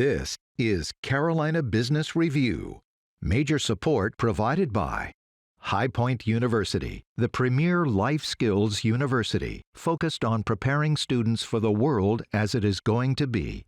This is Carolina Business Review. Major support provided by High Point University, the premier life skills university focused on preparing students for the world as it is going to be.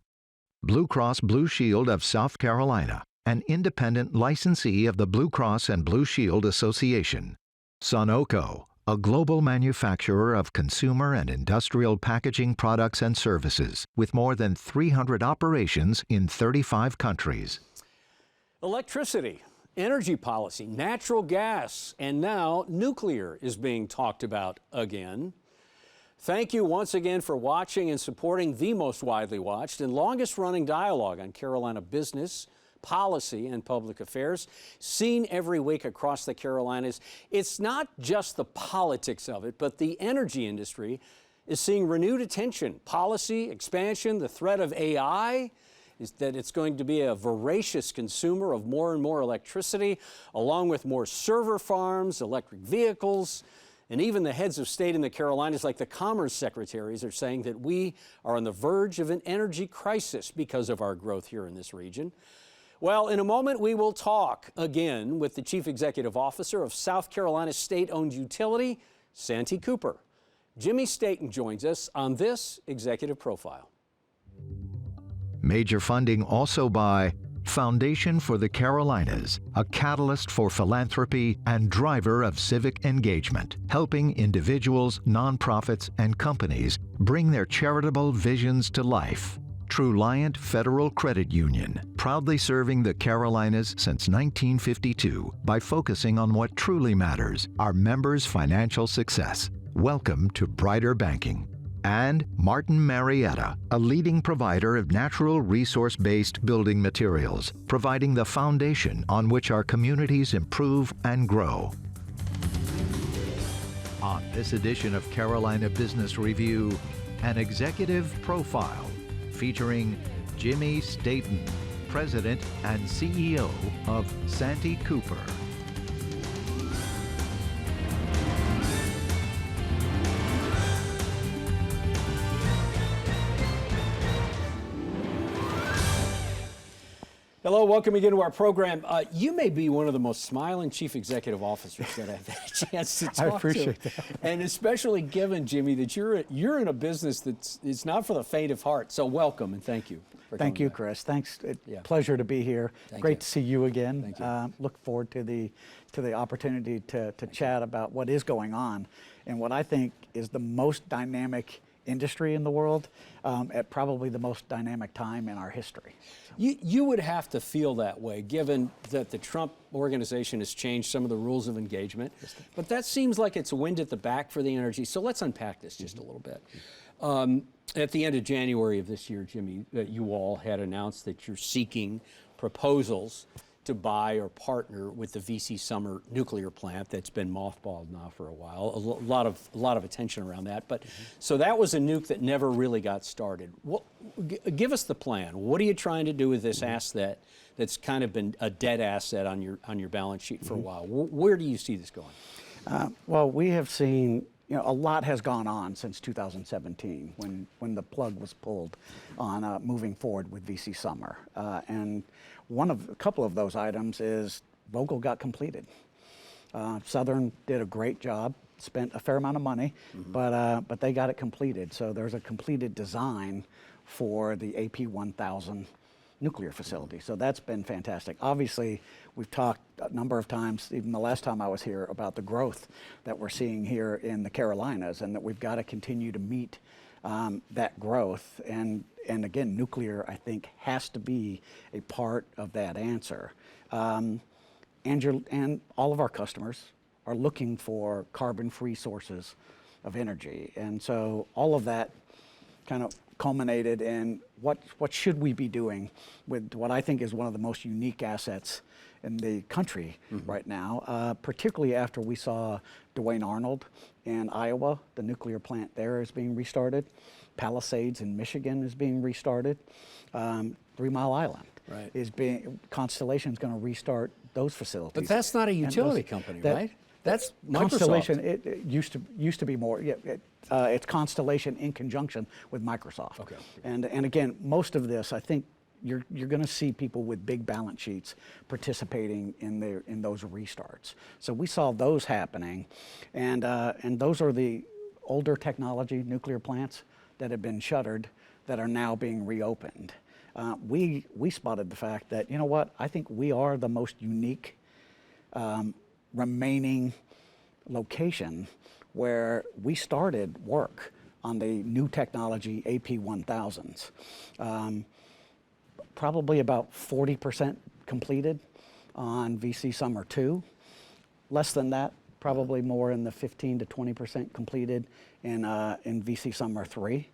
Blue Cross Blue Shield of South Carolina, an independent licensee of the Blue Cross and Blue Shield Association. Sunoco, a global manufacturer of consumer and industrial packaging products and services with more than 300 operations in 35 countries. Electricity, energy policy, natural gas, and now nuclear is being talked about again. Thank you once again for watching and supporting the most widely watched and longest running dialogue on Carolina business, policy, and public affairs, seen every week across the Carolinas. It's not just the politics of it, but the energy industry is seeing renewed attention. Policy, expansion, the threat of AI, is that it's going to be a voracious consumer of more and more electricity, along with more server farms, electric vehicles, and even the heads of state in the Carolinas, like the Commerce Secretaries, are saying that we are on the verge of an energy crisis because of our growth here in this region. Well, in a moment, we will talk again with the Chief Executive Officer of South Carolina's state-owned utility, Santee Cooper. Jimmy Staton joins us on this Executive Profile. Major funding also by Foundation for the Carolinas, a catalyst for philanthropy and driver of civic engagement, helping individuals, nonprofits, and companies bring their charitable visions to life. Truliant Federal Credit Union, proudly serving the Carolinas since 1952 by focusing on what truly matters, our members' financial success. Welcome to Brighter Banking. And Martin Marietta, a leading provider of natural resource-based building materials, providing the foundation on which our communities improve and grow. On this edition of Carolina Business Review, an Executive Profile featuring Jimmy Staton, President and CEO of Santee Cooper. Hello, welcome again to our program. You may be one of the most smiling chief executive officers that I've had a chance to talk to. I appreciate that. And especially given, Jimmy, that you're in a business it's not for the faint of heart. So welcome and thank you. Thank you, Chris. Thanks. Pleasure to be here. Great to see you again. Thank you. Look forward to the opportunity to chat about what is going on and what I think is the most dynamic industry in the world at probably the most dynamic time in our history. You would have to feel that way, given that the Trump organization has changed some of the rules of engagement. But that seems like it's a wind at the back for the energy. So let's unpack this just a little bit. At the end of January of this year, Jimmy, you all had announced that you're seeking proposals to buy or partner with the VC Summer nuclear plant that's been mothballed now for a while. A lot of attention around that. But so that was a nuke that never really got started. Give us the plan. What are you trying to do with this asset that's kind of been a dead asset on your balance sheet for a while? Where do you see this going? Well, we have seen a lot has gone on since 2017 when the plug was pulled on moving forward with VC Summer. And a couple of those items is Vogtle got completed. Southern did a great job, spent a fair amount of money, but they got it completed. So there's a completed design for the AP1000 nuclear facility. So that's been fantastic. Obviously, we've talked a number of times, even the last time I was here, about the growth that we're seeing here in the Carolinas and that we've got to continue to meet that growth. And again, nuclear, I think, has to be a part of that answer. And all of our customers are looking for carbon-free sources of energy. And so all of that kind of culminated in what should we be doing with what I think is one of the most unique assets in the country right now, particularly after we saw Duane Arnold in Iowa. The nuclear plant there is being restarted. Palisades in Michigan is being restarted. 3 Mile Island Constellation's going to restart those facilities. But that's not a utility company, right? That's Microsoft. Constellation. It used to be more. It's Constellation in conjunction with Microsoft. Okay. And again, most of this, I think, you're going to see people with big balance sheets participating in those restarts. So we saw those happening, and those are the older technology nuclear plants that have been shuttered that are now being reopened. We spotted the fact that, you know what, I think we are the most unique remaining location where we started work on the new technology AP1000s. Probably about 40% completed on VC Summer 2. Less than that, probably more in the 15 to 20% completed in VC Summer 3.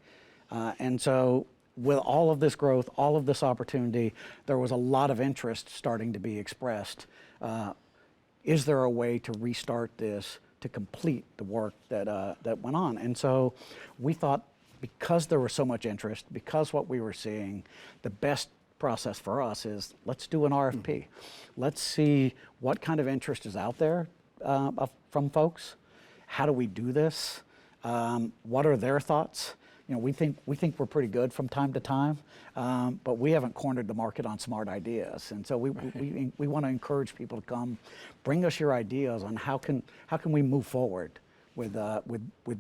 And so with all of this growth, all of this opportunity, there was a lot of interest starting to be expressed. Is there a way to restart this to complete the work that went on? And so we thought, because there was so much interest, because what we were seeing, the best process for us is, let's do an RFP. Let's see what kind of interest is out there from folks. How do we do this? What are their thoughts? You know, we think we're pretty good from time to time, but we haven't cornered the market on smart ideas. And so we want to encourage people to come, bring us your ideas on how can we move forward with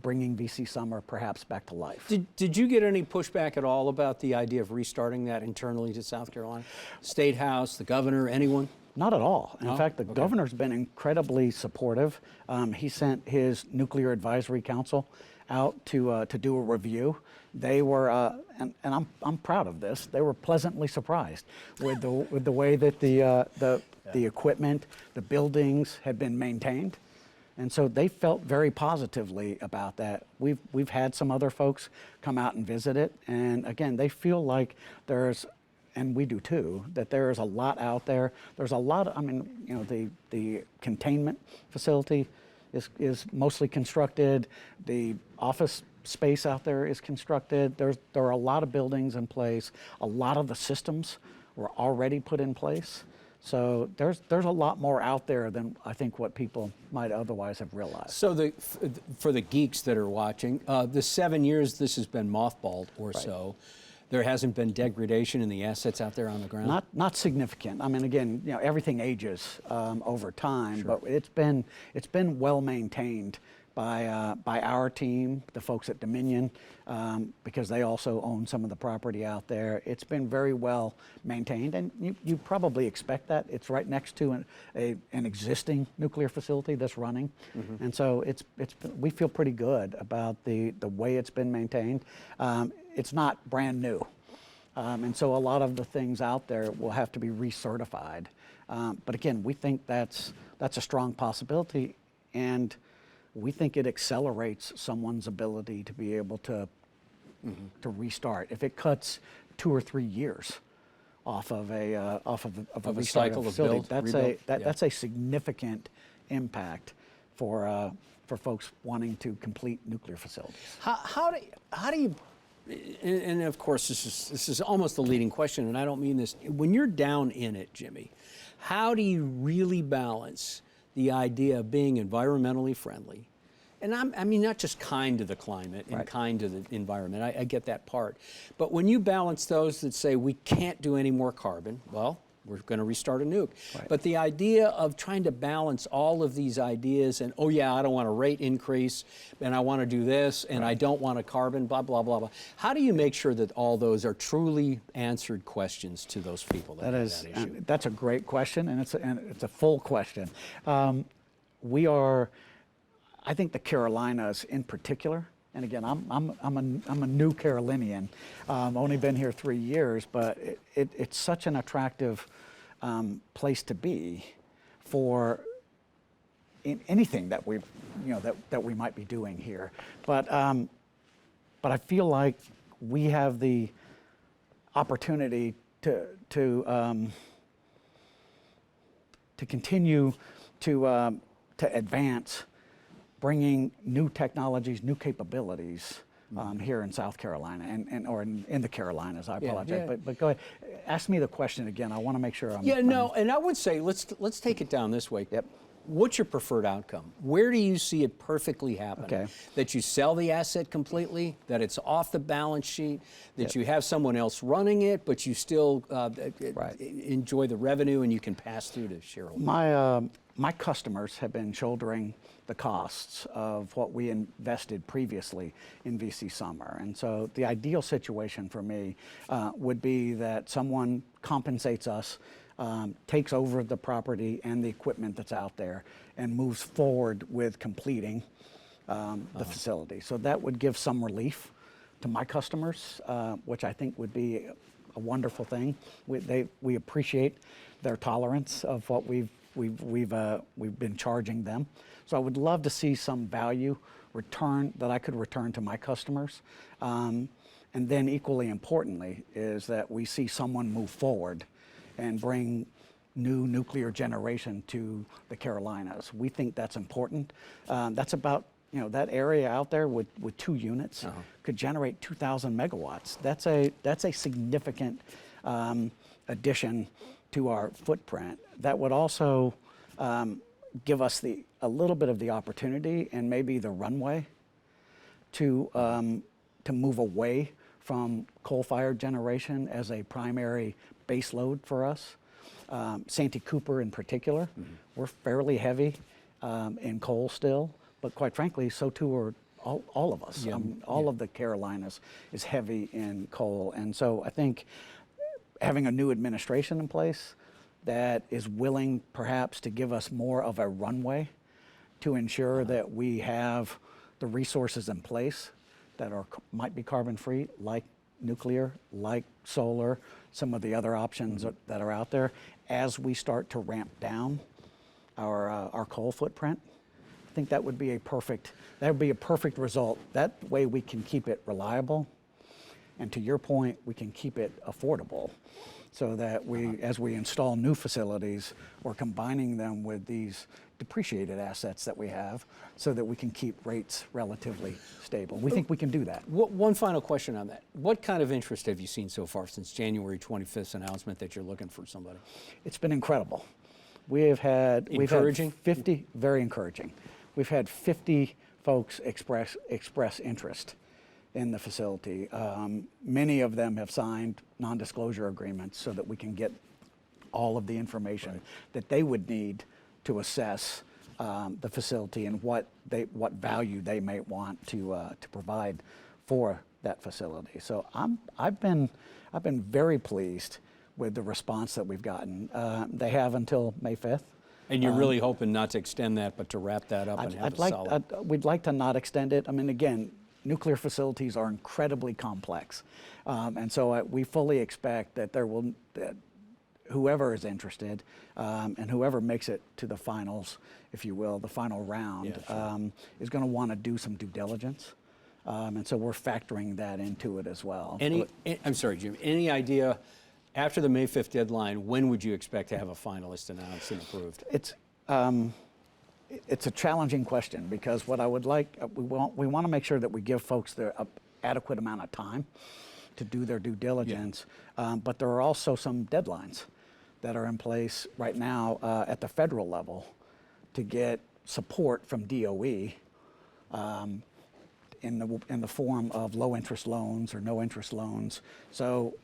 bringing VC Summer perhaps back to life. Did you get any pushback at all about the idea of restarting that internally to South Carolina? State House, the governor, anyone? Not at all. In No? fact, the governor's been incredibly supportive. He sent his Nuclear Advisory Council out to do a review. They were, and I'm proud of this, they were pleasantly surprised with the way that the equipment, the buildings had been maintained. And so they felt very positively about that. We've had some other folks come out and visit it, and again, they feel like there's, and we do too, that there is a lot out there. There's a lot of, I mean, you know, the containment facility is mostly constructed. The office space out there is constructed. There are a lot of buildings in place. A lot of the systems were already put in place. So there's a lot more out there than I think what people might otherwise have realized. So for the geeks that are watching, the 7 years this has been mothballed or so, there hasn't been degradation in the assets out there on the ground? Not significant. I mean, again, you know, everything ages over time, but it's been well maintained by our team, the folks at Dominion, because they also own some of the property out there. It's been very well maintained, and you probably expect that. It's right next to an existing nuclear facility that's running, and so we feel pretty good about the way it's been maintained. It's not brand new, and so a lot of the things out there will have to be recertified. But again, we think that's a strong possibility, and we think it accelerates someone's ability to be able to restart. If it cuts 2 or 3 years off of a restart cycle of a of facility, build, that's a significant impact for folks wanting to complete nuclear facilities. How do you, and of course this is almost a leading question, and I don't mean this, when you're down in it, Jimmy, how do you really balance the idea of being environmentally friendly? And I mean, not just kind to the climate and kind to the environment, I get that part. But when you balance those that say we can't do any more carbon, well, we're going to restart a nuke. But the idea of trying to balance all of these ideas and, oh yeah, I don't want a rate increase, and I want to do this, and I don't want a carbon, blah, blah, blah, blah. How do you make sure that all those are truly answered questions to those people that have that issue? That's a great question, and it's a full question. We are, I think the Carolinas in particular, and again, I'm a new Carolinian. Only been here 3 years, but it's such an attractive place to be for anything that we might be doing here. But I feel like we have the opportunity to continue to advance, bringing new technologies, new capabilities here in South Carolina or in the Carolinas. I apologize, but go ahead. Ask me the question again. I want to make sure I'm. Yeah, no, and I would say let's take it down this way. Yep. What's your preferred outcome? Where do you see it perfectly happen? Okay. That you sell the asset completely, that it's off the balance sheet, that you have someone else running it, but you still enjoy the revenue and you can pass through to shareholders? My customers have been shouldering the costs of what we invested previously in VC Summer. And so the ideal situation for me would be that someone compensates us, takes over the property and the equipment that's out there, and moves forward with completing the facility. So that would give some relief to my customers, which I think would be a wonderful thing. We appreciate their tolerance of what we've been charging them. So I would love to see some value return that I could return to my customers. And then equally importantly is that we see someone move forward and bring new nuclear generation to the Carolinas. We think that's important. That's about, that area out there with 2 units could generate 2,000 megawatts. That's a significant addition to our footprint. That would also give us a little bit of the opportunity and maybe the runway to move away from coal-fired generation as a primary base load for us. Santee Cooper in particular, we're fairly heavy in coal still, but quite frankly, so too are all of us. All of the Carolinas is heavy in coal. And so I think having a new administration in place that is willing perhaps to give us more of a runway to ensure that we have the resources in place that might be carbon free, like nuclear, like solar, some of the other options that are out there, as we start to ramp down our coal footprint. I think that would be a perfect result. That way we can keep it reliable, and to your point, we can keep it affordable, so that as we install new facilities, we're combining them with these depreciated assets that we have, so that we can keep rates relatively stable. We think we can do that. One final question on that. What kind of interest have you seen so far since January 25th's announcement that you're looking for somebody? It's been incredible. We've had 50, very encouraging. We've had 50 folks express interest in the facility. Many of them have signed non-disclosure agreements so that we can get all of the information that they would need to assess the facility and what value they may want to provide for that facility. So I've been very pleased with the response that we've gotten. They have until May 5th. And you're really hoping not to extend that, but to wrap that up and have a solid. We'd like to not extend it. I mean, again, nuclear facilities are incredibly complex, and so we fully expect that whoever is interested and whoever makes it to the finals, if you will, the final round, is going to want to do some due diligence, and so we're factoring that into it as well. I'm sorry, Jim. Any idea? After the May 5th deadline, when would you expect to have a finalist announced and approved? It's a challenging question, because what I would like, we want to make sure that we give folks the adequate amount of time to do their due diligence, but there are also some deadlines that are in place right now at the federal level to get support from DOE in the form of low interest loans or no interest loans. So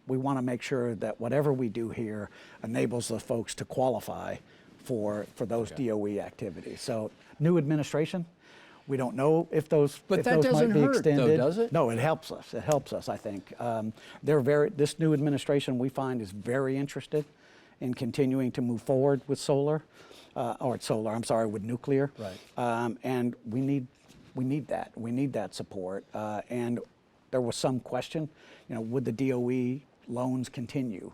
we want to make sure that whatever we do here enables the folks to qualify for those DOE activities. So new administration, we don't know if those might be extended. Though, does it? No, it helps us. It helps us, I think. This new administration, we find, is very interested in continuing to move forward with with nuclear. Right. And we need that. We need that support. And there was some question, would the DOE loans continue,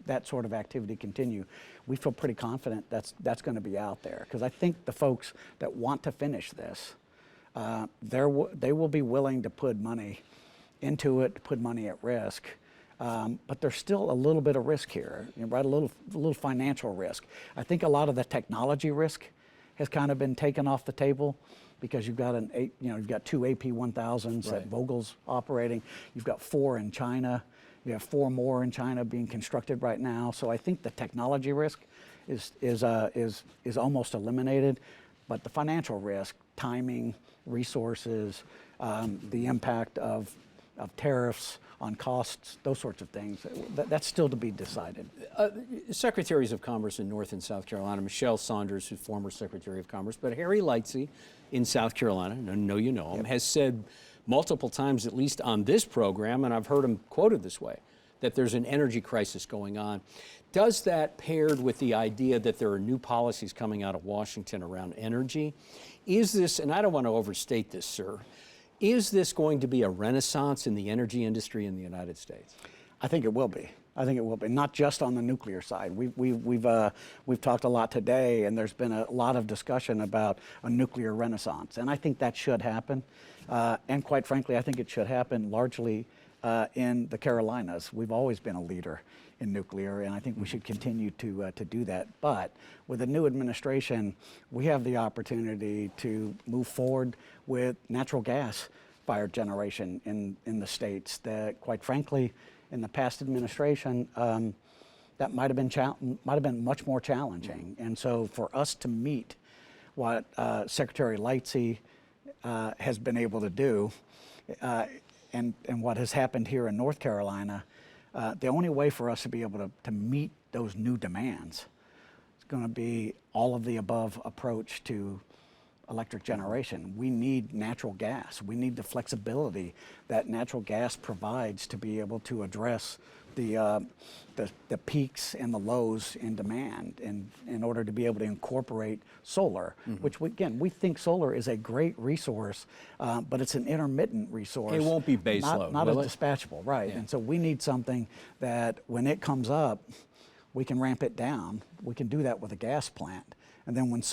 that sort of activity continue? We feel pretty confident that's going to be out there, because I think the folks that want to finish this, they will be willing to put money into it, to put money at risk, but there's still a little bit of risk here, right? A little financial risk. I think a lot of the technology risk has kind of been taken off the table, because you've got you've got 2 AP1000s that Vogel's operating. You've got 4 in China. You have 4 more in China being constructed right now. So I think the technology risk is almost eliminated, but the financial risk, timing, resources, the impact of tariffs on costs, those sorts of things, that's still to be decided. Secretaries of Commerce in North and South Carolina, Michelle Saunders, who's former Secretary of Commerce, but Harry Lightsey in South Carolina, I know you know him, has said multiple times, at least on this program, and I've heard him quoted this way, that there's an energy crisis going on. Does that, paired with the idea that there are new policies coming out of Washington around energy, is this, and I don't want to overstate this, sir, is this going to be a renaissance in the energy industry in the United States? I think it will be. I think it will be, not just on the nuclear side. We've talked a lot today, and there's been a lot of discussion about a nuclear renaissance, and I think that should happen. And quite frankly, I think it should happen largely in the Carolinas. We've always been a leader in nuclear, and I think we should continue to do that. But with the new administration, we have the opportunity to move forward with natural gas fired generation in the states that, quite frankly, in the past administration, that might have been much more challenging. And so for us to meet what Secretary Lightsey has been able to do, and what has happened here in North Carolina, the only way for us to be able to meet those new demands is going to be all of the above approach to electric generation. We need natural gas. We need the flexibility that natural gas provides to be able to address the peaks and the lows in demand, and in order to be able to incorporate solar, which we think solar is a great resource, but it's an intermittent resource. It won't be base load, not as dispatchable, right? Yeah. And so we need something that when it comes up, we can ramp it down. We can do that with a gas plant, and then when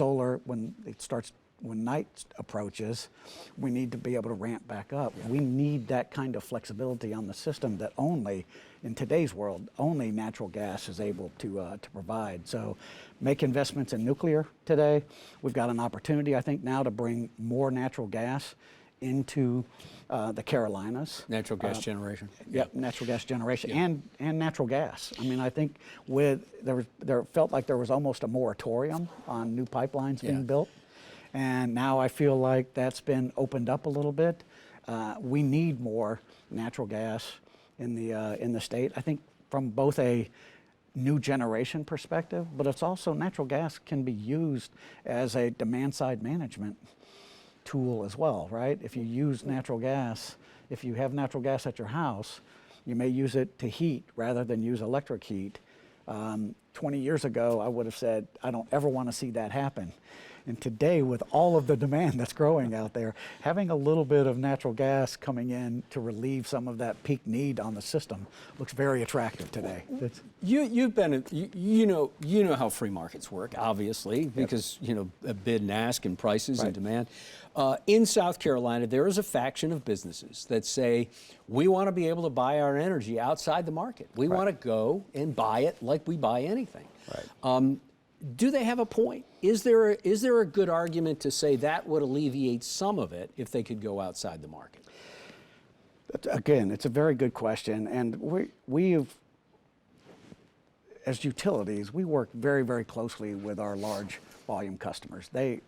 night approaches, we need to be able to ramp back up. Yeah. We need that kind of flexibility on the system that only, in today's world, only natural gas is able to provide. So make investments in nuclear today. We've got an opportunity, I think, now to bring more natural gas into the Carolinas. Natural gas generation. Yep, natural gas generation, and natural gas. I mean, I think there felt like there was almost a moratorium on new pipelines being built. And now I feel like that's been opened up a little bit. We need more natural gas in the state. I think from both a new generation perspective, but it's also natural gas can be used as a demand side management tool as well, right? If you use natural gas, if you have natural gas at your house, you may use it to heat rather than use electric heat. 20 years ago, I would have said, I don't ever want to see that happen. And today, with all of the demand that's growing out there, having a little bit of natural gas coming in to relieve some of that peak need on the system looks very attractive today. You've been, you know how free markets work, obviously, because a bid and ask and prices and demand. In South Carolina, there is a faction of businesses that say we want to be able to buy our energy outside the market. We want to go and buy it like we buy anything. Right. Do they have a point? Is there a good argument to say that would alleviate some of it if they could go outside the market? Again, it's a very good question, and we've, as utilities, we work very, very closely with our large volume customers. They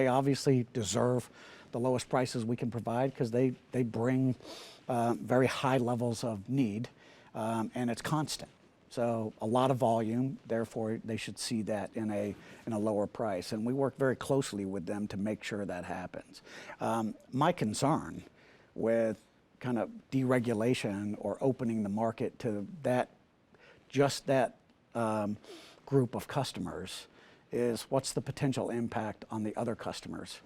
obviously deserve the lowest prices we can provide because they bring very high levels of need, and it's constant. So a lot of volume, therefore they should see that in a lower price, and we work very closely with them to make sure that happens. My concern with kind of deregulation or opening the market to just that group of customers is what's the potential impact on the other customers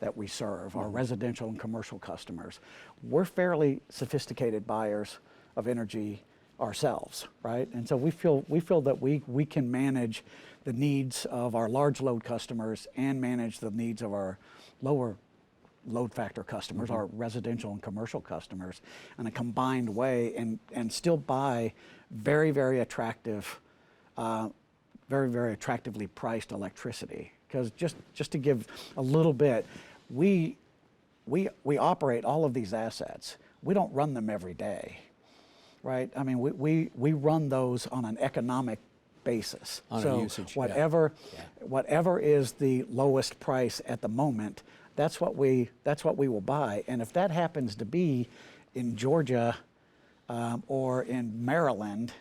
that we serve, our residential and commercial customers. We're fairly sophisticated buyers of energy ourselves, right? And so we feel that we can manage the needs of our large load customers and manage the needs of our lower load factor customers, our residential and commercial customers, in a combined way, and still buy very, very attractive, very, very attractively priced electricity. Because just to give a little bit, we operate all of these assets. We don't run them every day. Right? I mean, we run those on an economic basis. On a So usage, yeah. whatever is the lowest price at the moment, that's what we will buy. And if that happens to be in Georgia or in Maryland,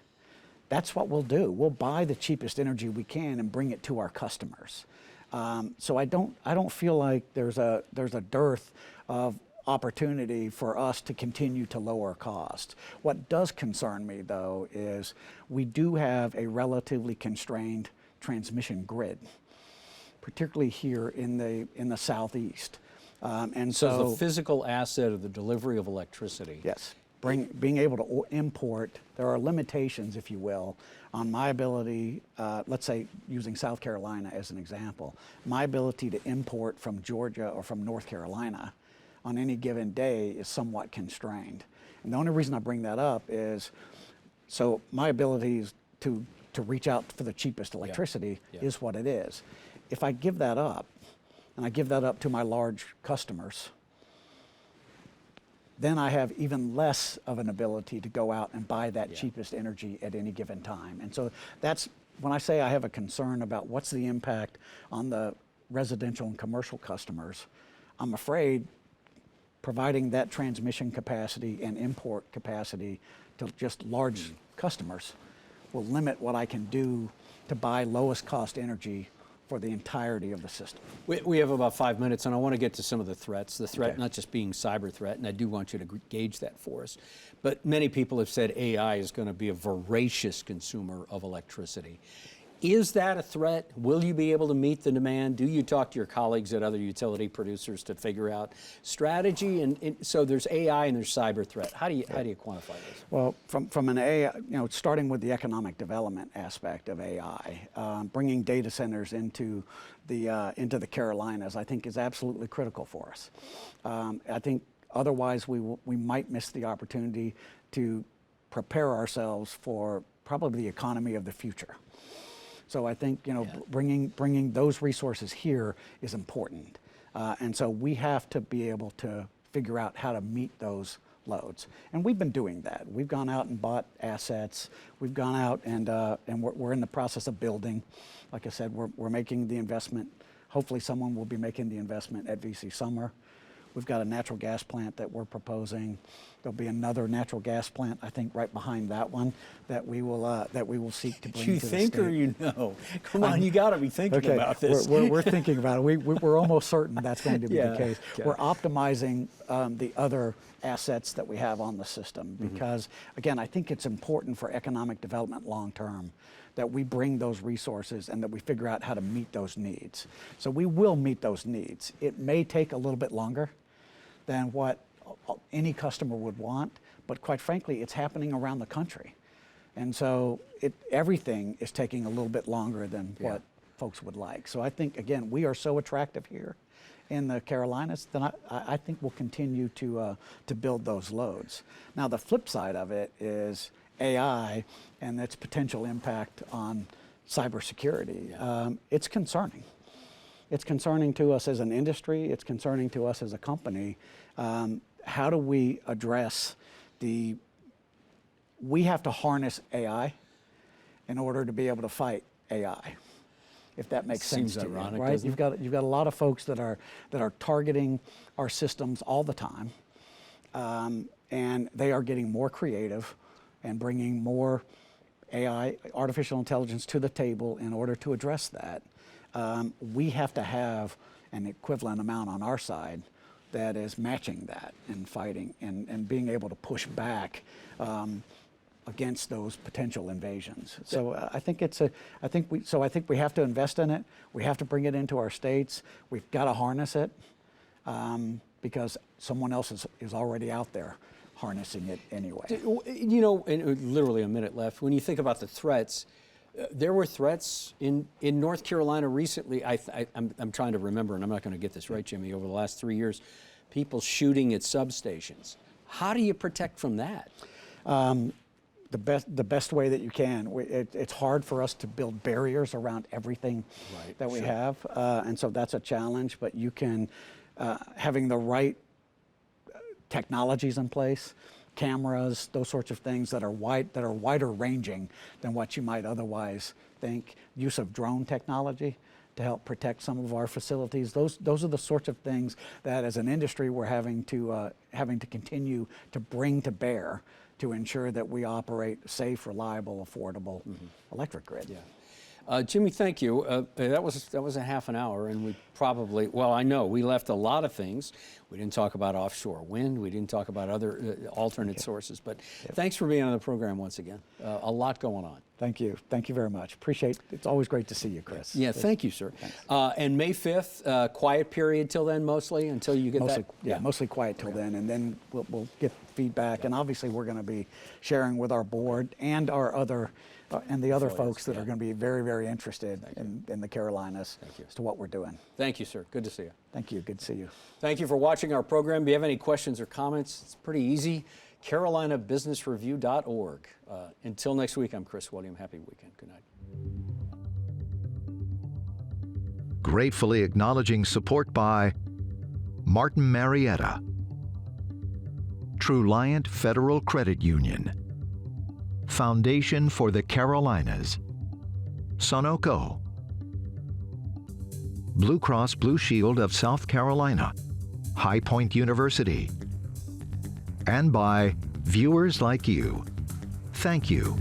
that's what we'll do. We'll buy the cheapest energy we can and bring it to our customers. So I don't feel like there's a dearth of opportunity for us to continue to lower costs. What does concern me, though, is we do have a relatively constrained transmission grid, particularly here in the Southeast. And So the physical asset of the delivery of electricity. yes, being able to import, there are limitations, if you will, on my ability, let's say using South Carolina as an example, my ability to import from Georgia or from North Carolina on any given day is somewhat constrained. And the only reason I bring that up is, so my ability is to reach out for the cheapest electricity is what it is. If I give that up, and I give that up to my large customers, then I have even less of an ability to go out and buy that cheapest energy at any given time. And so that's, when I say I have a concern about what's the impact on the residential and commercial customers, I'm afraid providing that transmission capacity and import capacity to just large customers will limit what I can do to buy lowest cost energy for the entirety of the system. We have about 5 minutes, and I want to get to some of the threats. The threat not just being cyber threat, and I do want you to gauge that for us. But many people have said AI is going to be a voracious consumer of electricity. Is that a threat? Will you be able to meet the demand? Do you talk to your colleagues at other utility producers to figure out strategy? And so there's AI and there's cyber threat. How do you quantify this? Well, from an AI, starting with the economic development aspect of AI, bringing data centers into the Carolinas, I think is absolutely critical for us. I think otherwise we might miss the opportunity to prepare ourselves for probably the economy of the future. So I think bringing those resources here is important, and so we have to be able to figure out how to meet those loads. And we've been doing that. We've gone out and bought assets. We've gone out and we're in the process of building. Like I said, we're making the investment. Hopefully, someone will be making the investment at VC Summer. We've got a natural gas plant that we're proposing. There'll be another natural gas plant, I think, right behind that one that we will seek to bring to the state. You think or you know? Come on, you got to be thinking about this. We're thinking about it. We're almost certain that's going to be the case. Okay. We're optimizing the other assets that we have on the system because, again, I think it's important for economic development long term that we bring those resources and that we figure out how to meet those needs. So we will meet those needs. It may take a little bit longer than what any customer would want, but quite frankly, it's happening around the country. And so everything is taking a little bit longer than what folks would like. So I think, again, we are so attractive here in the Carolinas, then I think we'll continue to build those loads. Now, the flip side of it is AI and its potential impact on cybersecurity. It's concerning. It's concerning to us as an industry. It's concerning to us as a company. How do we address we have to harness AI in order to be able to fight AI, if that makes sense to you, ironic, right? You've got a lot of folks that are targeting our systems all the time, and they are getting more creative and bringing more AI, artificial intelligence, to the table in order to address that. We have to have an equivalent amount on our side that is matching that and fighting and being able to push back against those potential invasions. So I think we have to invest in it. We have to bring it into our states. We've got to harness it because someone else is already out there harnessing it anyway. And literally a minute left. When you think about the threats, there were threats in North Carolina recently. I'm trying to remember, and I'm not going to get this right, Jimmy, over the last 3 years, people shooting at substations. How do you protect from that? The best way that you can. It's hard for us to build barriers around everything that we have, and so that's a challenge, but you can, having the right technologies in place cameras, those sorts of things that are wider ranging than what you might otherwise think. Use of drone technology to help protect some of our facilities. Those are the sorts of things that, as an industry, we're having to continue to bring to bear to ensure that we operate safe, reliable, affordable electric grid. Yeah. Jimmy, thank you. That was a half an hour, and we probably, well, I know we left a lot of things. We didn't talk about offshore wind. We didn't talk about other alternate sources. But thanks for being on the program once again. A lot going on. Thank you. Thank you very much. Appreciate it. It's always great to see you, Chris. Yeah, thank you, sir. And May 5th, quiet period till then, mostly, until you get mostly, that? Yeah, mostly quiet till then, and then we'll get feedback. And obviously, we're going to be sharing with our board and our other and the other folks that are going to be very, very interested in the Carolinas as to what we're doing. Thank you, sir. Good to see you. Thank you. Good to see you. Thank you for watching our program. If you have any questions or comments, it's pretty easy. CarolinaBusinessReview.org. Until next week, I'm Chris William. Happy weekend. Good night. Gratefully acknowledging support by Martin Marietta, Truliant Federal Credit Union, Foundation for the Carolinas, Sunoco, Blue Cross Blue Shield of South Carolina, High Point University, and by viewers like you. Thank you.